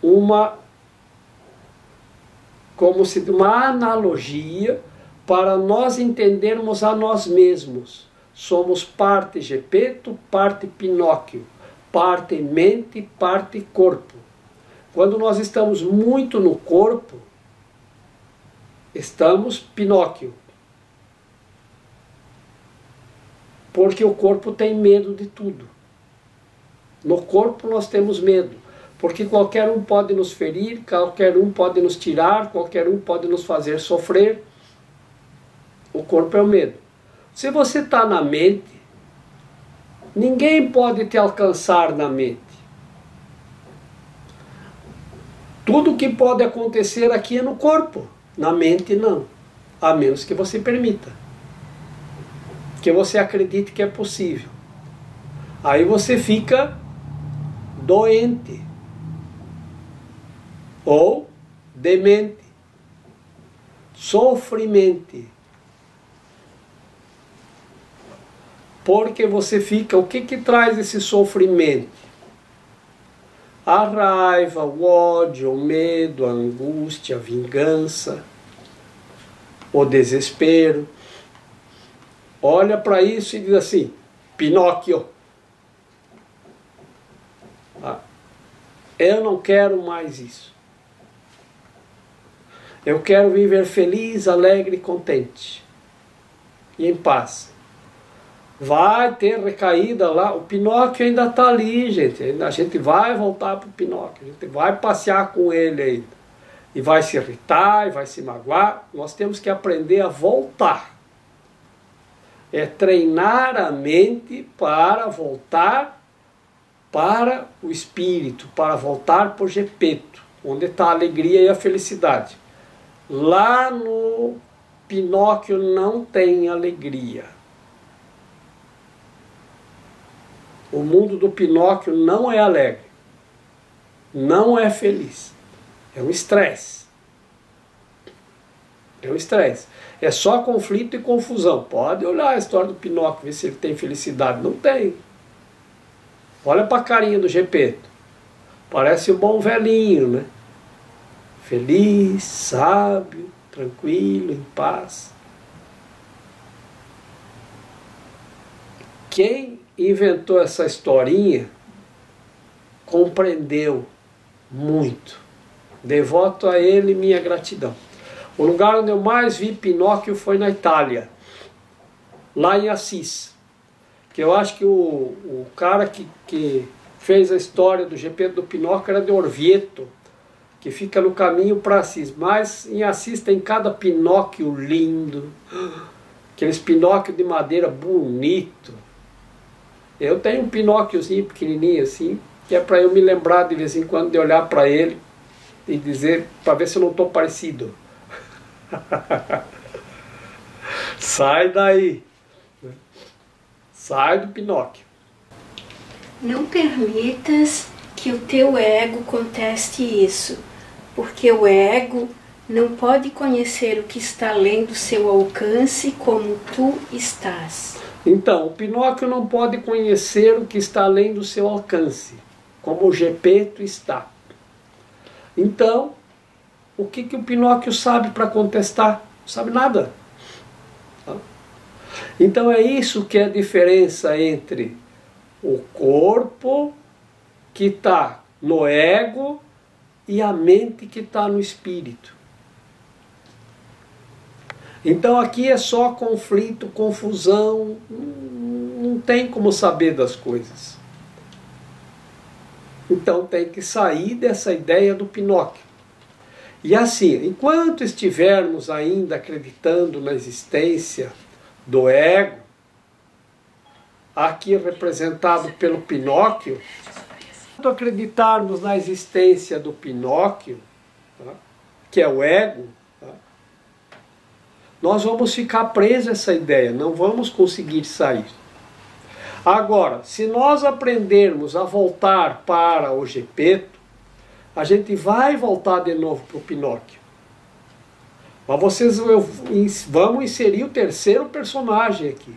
uma analogia para nós entendermos a nós mesmos. Somos parte Gepeto, parte Pinóquio, parte mente, parte corpo. Quando nós estamos muito no corpo, estamos Pinóquio. Porque o corpo tem medo de tudo. No corpo nós temos medo. Porque qualquer um pode nos ferir, qualquer um pode nos tirar, qualquer um pode nos fazer sofrer. O corpo é o medo. Se você está na mente, ninguém pode te alcançar na mente. Tudo que pode acontecer aqui é no corpo, na mente não, a menos que você permita, que você acredite que é possível. Aí você fica doente, ou demente, sofrimente, porque você fica, o que traz esse sofrimento? A raiva, o ódio, o medo, a angústia, a vingança, o desespero. Olha para isso e diz assim, Pinóquio, eu não quero mais isso. Eu quero viver feliz, alegre e contente. E em paz. Vai ter recaída lá, o Pinóquio ainda está ali, gente. A gente vai voltar para o Pinóquio, a gente vai passear com ele ainda. E vai se irritar, e vai se magoar. Nós temos que aprender a voltar. É treinar a mente para voltar para o espírito, para voltar para o Gepeto, onde está a alegria e a felicidade. Lá no Pinóquio não tem alegria. O mundo do Pinóquio não é alegre, não é feliz, é um estresse. É um estresse. É só conflito e confusão. Pode olhar a história do Pinóquio, ver se ele tem felicidade. Não tem. Olha para a carinha do Gepeto. Parece um bom velhinho, né? Feliz, sábio, tranquilo, em paz. Quem inventou essa historinha compreendeu muito. Devoto a ele minha gratidão. O lugar onde eu mais vi Pinóquio foi na Itália, lá em Assis. Que eu acho que o cara que fez a história do Gepeto do Pinóquio era de Orvieto, que fica no caminho para Assis. Mas em Assis tem cada Pinóquio lindo, aqueles Pinóquio de madeira bonito. Eu tenho um Pinóquiozinho pequenininho assim, que é para eu me lembrar de vez em quando de olhar para ele e dizer, para ver se eu não estou parecido. Sai daí. Sai do Pinóquio. Não permitas que o teu ego conteste isso, porque o ego não pode conhecer o que está além do seu alcance como tu estás. Então, o Pinóquio não pode conhecer o que está além do seu alcance, como o Gepeto está. Então, o que o Pinóquio sabe para contestar? Não sabe nada. Então é isso que é a diferença entre o corpo que está no ego e a mente que está no espírito. Então aqui é só conflito, confusão, não tem como saber das coisas. Então tem que sair dessa ideia do Pinóquio. E assim, enquanto estivermos ainda acreditando na existência do ego, aqui representado pelo Pinóquio, enquanto acreditarmos na existência do Pinóquio, tá, que é o ego, tá, nós vamos ficar presos a essa ideia, não vamos conseguir sair. Agora, se nós aprendermos a voltar para o Gepeto, a gente vai voltar de novo para o Pinóquio. Mas vocês vamos inserir o terceiro personagem aqui.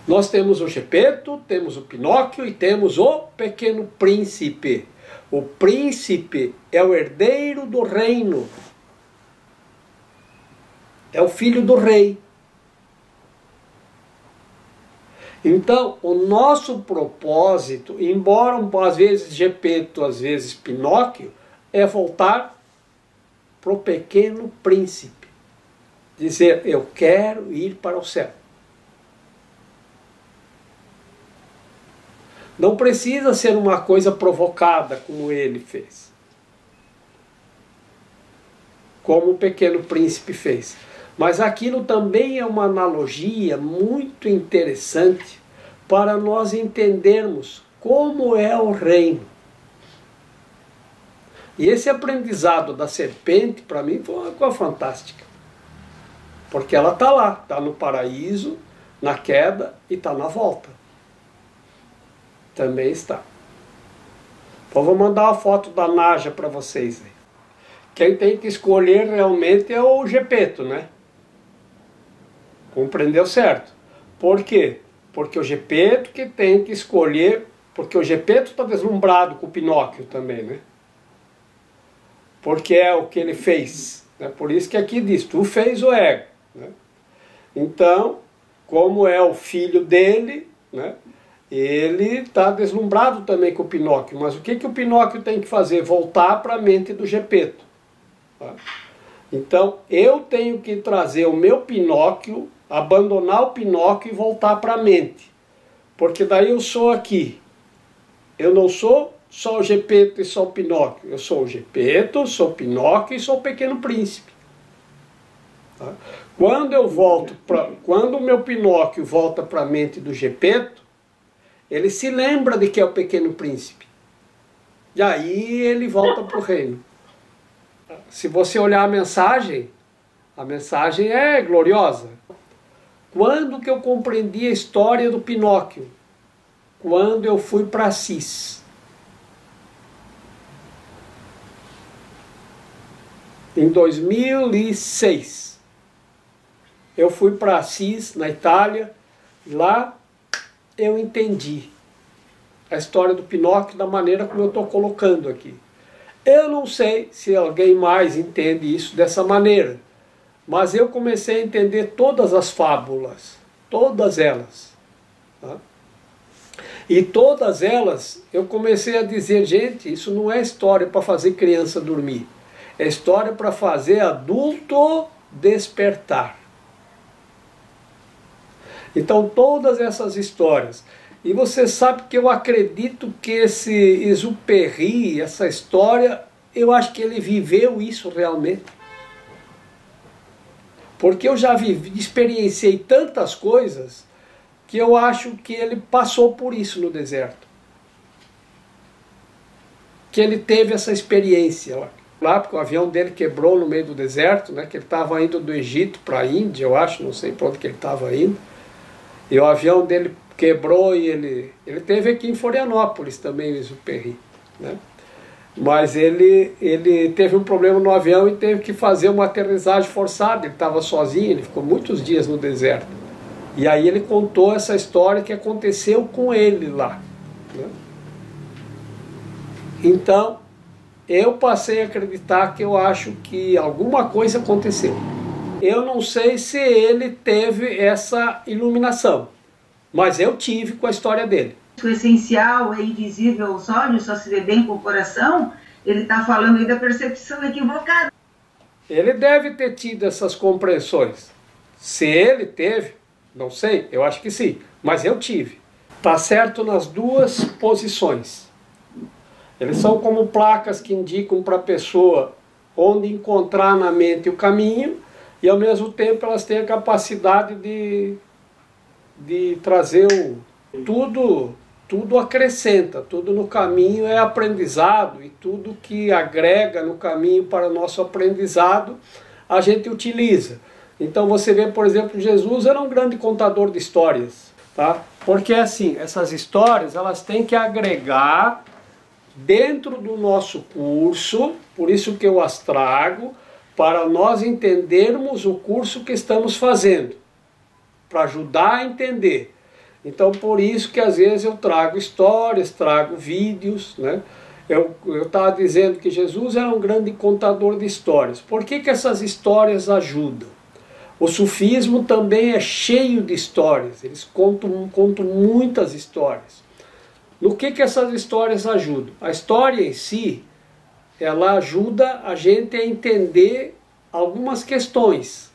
Nós temos o Gepeto, temos o Pinóquio e temos o Pequeno Príncipe. O príncipe é o herdeiro do reino. É o filho do rei. Então, o nosso propósito, embora às vezes Gepeto, às vezes Pinóquio, é voltar para o Pequeno Príncipe. Dizer, eu quero ir para o céu. Não precisa ser uma coisa provocada como ele fez. Como o Pequeno Príncipe fez. Mas aquilo também é uma analogia muito interessante para nós entendermos como é o reino. E esse aprendizado da serpente, para mim, foi uma coisa fantástica. Porque ela está lá, está no paraíso, na queda e está na volta. Também está. Então vou mandar uma foto da Naja para vocês. Quem tem que escolher realmente é o Gepeto, né? Compreendeu certo? Por quê? Porque o Gepeto que tem que escolher, porque o Gepeto está deslumbrado com o Pinóquio também, né? Porque é o que ele fez. Né? Por isso que aqui diz, tu fez o ego. Né? Então, como é o filho dele, né? Ele está deslumbrado também com o Pinóquio. Mas o que o Pinóquio tem que fazer? Voltar para a mente do Gepeto. Tá? Então, eu tenho que trazer o meu Pinóquio, abandonar o Pinóquio e voltar para a mente. Porque daí eu sou aqui. Eu não sou só o Gepeto e só o Pinóquio. Eu sou o Gepeto, sou o Pinóquio e sou o Pequeno Príncipe. Tá? Quando o meu Pinóquio volta para a mente do Gepeto, ele se lembra de que é o Pequeno Príncipe. E aí ele volta para o reino. Se você olhar a mensagem é gloriosa. Quando que eu compreendi a história do Pinóquio? Quando eu fui para Assis. Em 2006. Eu fui para Assis, na Itália, e lá eu entendi a história do Pinóquio da maneira como eu estou colocando aqui. Eu não sei se alguém mais entende isso dessa maneira, mas eu comecei a entender todas as fábulas, todas elas. Tá? E todas elas eu comecei a dizer, gente, isso não é história para fazer criança dormir, é história para fazer adulto despertar. Então todas essas histórias. E você sabe que eu acredito que esse Exupéry, essa história, eu acho que ele viveu isso realmente. Porque eu já experienciei tantas coisas que eu acho que ele passou por isso no deserto. Que ele teve essa experiência. lá, porque o avião dele quebrou no meio do deserto, né, que ele estava indo do Egito para a Índia, eu acho, não sei para onde que ele estava indo. E o avião dele quebrou e ele teve aqui em Florianópolis também, o Exupéry, né? Mas ele teve um problema no avião e teve que fazer uma aterrissagem forçada. Ele estava sozinho, ele ficou muitos dias no deserto. E aí ele contou essa história que aconteceu com ele lá, né? Então, eu passei a acreditar que eu acho que alguma coisa aconteceu. Eu não sei se ele teve essa iluminação, mas eu tive com a história dele. O essencial é invisível aos olhos, só se vê bem com o coração. Ele está falando aí da percepção equivocada. Ele deve ter tido essas compreensões. Se ele teve, não sei, eu acho que sim, mas eu tive. Está certo nas duas posições. Eles são como placas que indicam para a pessoa onde encontrar na mente o caminho, e ao mesmo tempo elas têm a capacidade de trazer tudo acrescenta, tudo no caminho é aprendizado, e tudo que agrega no caminho para o nosso aprendizado a gente utiliza. Então você vê, por exemplo, Jesus era um grande contador de histórias, tá? Porque assim, essas histórias elas têm que agregar dentro do nosso curso, por isso que eu as trago, para nós entendermos o curso que estamos fazendo, para ajudar a entender. Então por isso que às vezes eu trago histórias, trago vídeos, né? Eu estava dizendo que Jesus era um grande contador de histórias. Por que essas histórias ajudam? O sufismo também é cheio de histórias, eles contam muitas histórias. No que essas histórias ajudam? A história em si, ela ajuda a gente a entender algumas questões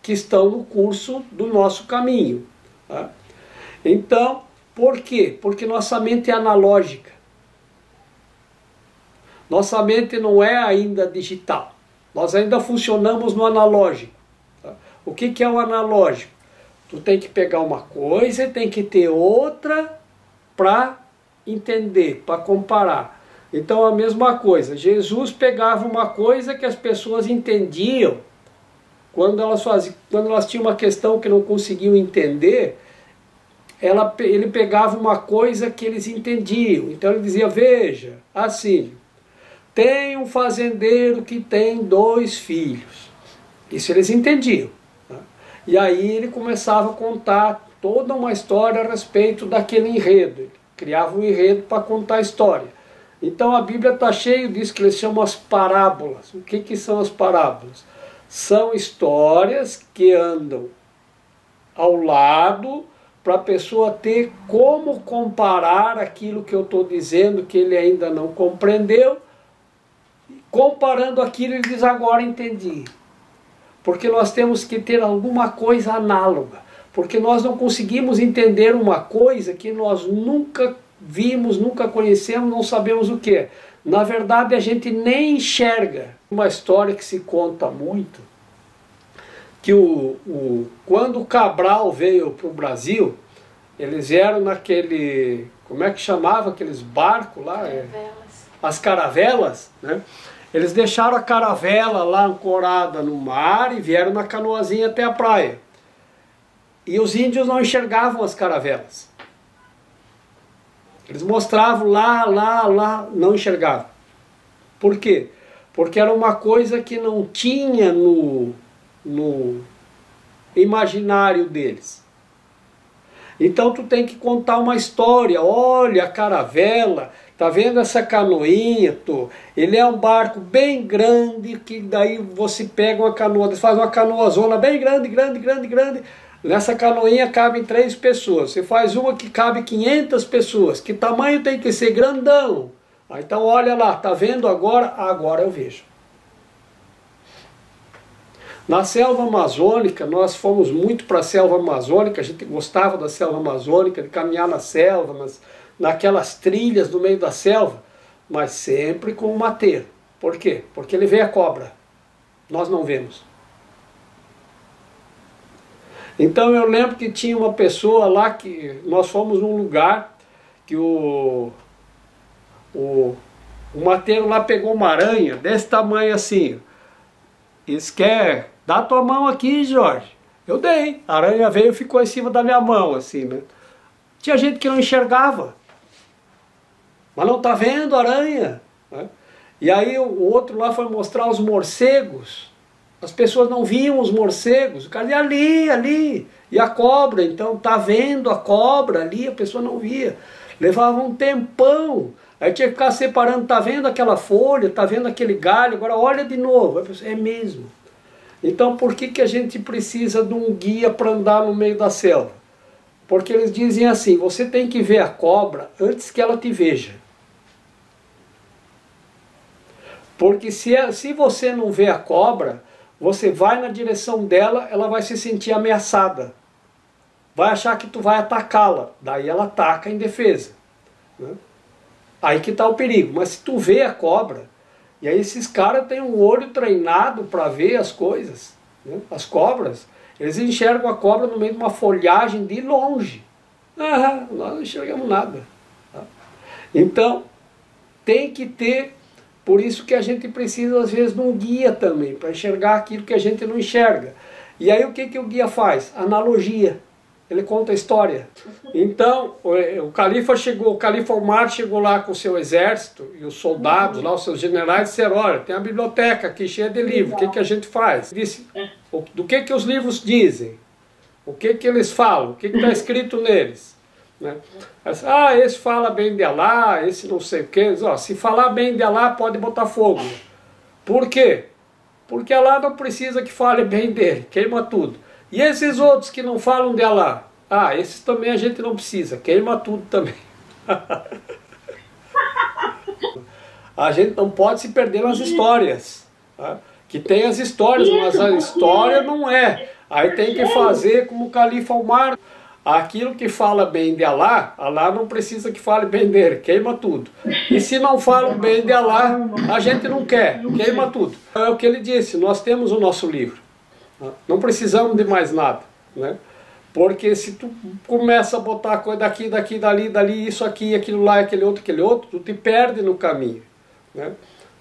que estão no curso do nosso caminho, tá? Então, por quê? Porque nossa mente é analógica. Nossa mente não é ainda digital. Nós ainda funcionamos no analógico. Tá? O que é o analógico? Tu tem que pegar uma coisa e tem que ter outra para entender, para comparar. Então a mesma coisa, Jesus pegava uma coisa que as pessoas entendiam, quando elas tinham uma questão que não conseguiam entender, ele pegava uma coisa que eles entendiam. Então ele dizia, veja, assim, tem um fazendeiro que tem 2 filhos. Isso eles entendiam. Tá? E aí ele começava a contar toda uma história a respeito daquele enredo. Ele criava um enredo para contar a história. Então a Bíblia está cheia disso que eles chamam as parábolas. O que são as parábolas? São histórias que andam ao lado para a pessoa ter como comparar aquilo que eu estou dizendo que ele ainda não compreendeu. Comparando aquilo, ele diz, agora entendi. Porque nós temos que ter alguma coisa análoga. Porque nós não conseguimos entender uma coisa que nós nunca vimos, nunca conhecemos, não sabemos o que é. Na verdade, a gente nem enxerga. Uma história que se conta muito, que quando o Cabral veio para o Brasil, eles vieram naquele, como é que chamava aqueles barcos lá? As caravelas, né? Eles deixaram a caravela lá ancorada no mar e vieram na canoazinha até a praia. E os índios não enxergavam as caravelas. Eles mostravam lá, não enxergavam. Por quê? Porque era uma coisa que não tinha no imaginário deles. Então tu tem que contar uma história. Olha a caravela, tá vendo essa canoinha? Ele é um barco bem grande, que daí você pega uma canoa, faz uma canoazona bem grande. Nessa canoinha cabem 3 pessoas. Você faz uma que cabe 500 pessoas. Que tamanho tem que ser? Grandão. Então olha lá, tá vendo agora? Agora eu vejo. Na selva amazônica, nós fomos muito para a selva amazônica, a gente gostava da selva amazônica, de caminhar na selva, naquelas trilhas no meio da selva, mas sempre com o mateiro. Por quê? Porque ele vê a cobra, nós não vemos. Então eu lembro que tinha uma pessoa lá, que nós fomos num lugar que O mateiro lá pegou uma aranha desse tamanho assim. Disse, quer? Dá tua mão aqui, Jorge. Eu dei. A aranha veio e ficou em cima da minha mão, assim, né? Tinha gente que não enxergava. Mas não tá vendo a aranha, né? E aí o outro lá foi mostrar os morcegos. As pessoas não viam os morcegos. O cara dizia, ali, ali. E a cobra, então, tá vendo a cobra ali, a pessoa não via. Levava um tempão. Aí tinha que ficar separando, tá vendo aquela folha, tá vendo aquele galho, agora olha de novo. Aí a pessoa, é mesmo. Então por que a gente precisa de um guia para andar no meio da selva? Porque eles dizem assim, você tem que ver a cobra antes que ela te veja. Porque se você não vê a cobra, você vai na direção dela, ela vai se sentir ameaçada. Vai achar que tu vai atacá-la. Daí ela ataca em defesa, né? Aí que está o perigo. Mas se tu vê a cobra, e aí esses caras têm um olho treinado para ver as coisas, né? As cobras, eles enxergam a cobra no meio de uma folhagem de longe. Ah, nós não enxergamos nada. Tá? Então, tem que ter, por isso que a gente precisa às vezes de um guia também, para enxergar aquilo que a gente não enxerga. E aí o que o guia faz? Analogia. Ele conta a história. Então, o califa Omar chegou lá com o seu exército e os soldados, lá, os seus generais, disseram, olha, tem a biblioteca aqui cheia de livros, o que a gente faz? Disse, do que os livros dizem? O que eles falam? O que está escrito neles? Né? Esse fala bem de Alá, esse não sei o que. Se falar bem de Alá, pode botar fogo. Por quê? Porque Alá não precisa que fale bem dele, queima tudo. E esses outros que não falam de Alá? Esses também a gente não precisa, queima tudo também. A gente não pode se perder nas histórias. Tá? Que tem as histórias, mas a história não é. Aí tem que fazer como o califa Omar. Aquilo que fala bem de Alá, Alá não precisa que fale bem dele, queima tudo. E se não falam bem de Alá, a gente não quer, queima tudo. É o que ele disse, nós temos o nosso livro. Não precisamos de mais nada, né? Porque se tu começa a botar coisa daqui, daqui, dali, isso aqui, aquilo lá, aquele outro, tu te perde no caminho, né?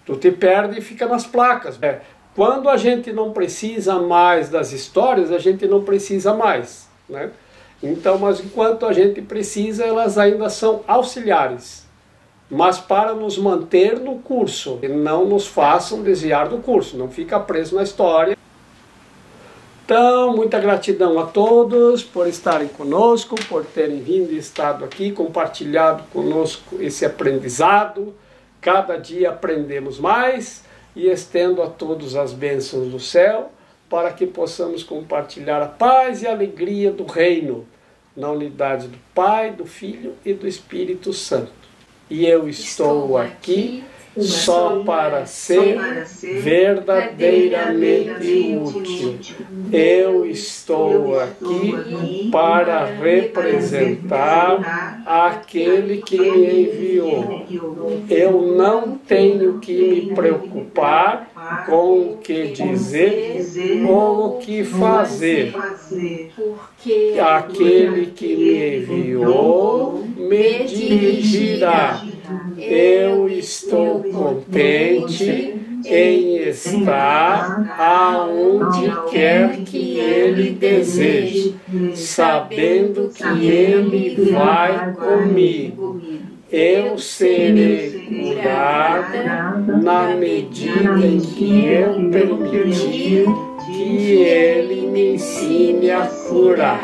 Tu te perde e fica nas placas. Quando a gente não precisa mais das histórias, a gente não precisa mais, né? Então, mas enquanto a gente precisa, elas ainda são auxiliares. Mas para nos manter no curso, e não nos façam desviar do curso, não fica preso na história. Então, muita gratidão a todos por estarem conosco, por terem vindo e estado aqui, compartilhado conosco esse aprendizado. Cada dia aprendemos mais e estendo a todos as bênçãos do céu, para que possamos compartilhar a paz e a alegria do reino, na unidade do Pai, do Filho e do Espírito Santo. E eu estou aqui só para ser verdadeiramente útil. Eu estou aqui para representar aquele que me enviou. Eu não tenho que me preocupar com o que dizer ou o que fazer. Porque aquele que me enviou me dirigirá. Eu estou contente em estar aonde quer que Ele deseje, sabendo que Ele vai comigo. Eu serei curada na medida em que eu permitir que Ele me ensine a curar.